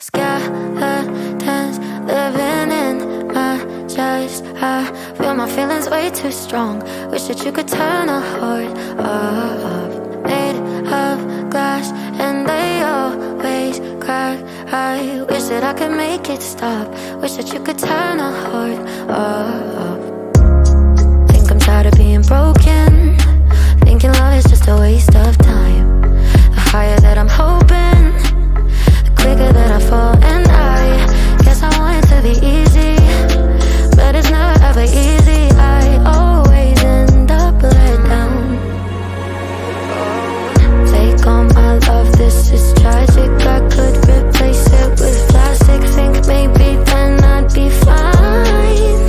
Skeletons living in my chest. I feel my feelings way too strong. Wish that you could turn a heart off. Made of glass and they always crack. I wish that I could make it stop. Wish that you could turn a heart off. Think I'm tired of being broken. Thinking love is just a waste of time. The higher that I'm hoping, the quicker that I fall. And I guess I want it to be easy, but it's never ever easy. I always end up let down. Take all my love, this is tragic. I could replace it with plastic. Think maybe then I'd be fine.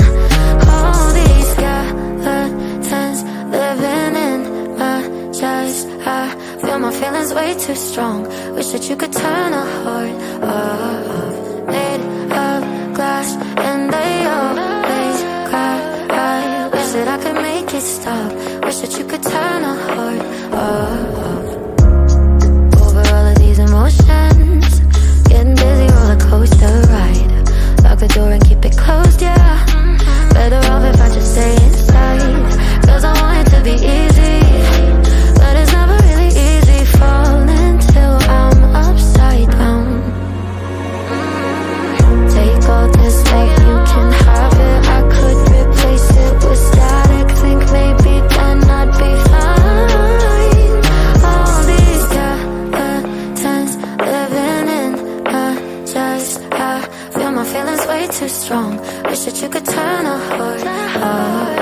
All these skeletons living in my chest. I feel my feelings way too strong. Wish that you could turn a heart off. Made of glass and they always crack. I wish that I could make it stop. Wish that you could turn a heart off. Over all of these emotions, getting dizzy, roller coaster ride. Lock the door and keep it closed, yeah. Better off if I just stay inside. Cause I want it to be easy, but it's never really easy falling till I'm upside down. Take all this love, you can have it. I could replace it with static. Think maybe then I'd be fine. All these skeletons living in my chest. I feel my feelings way too strong. Wish that you could turn a heart off.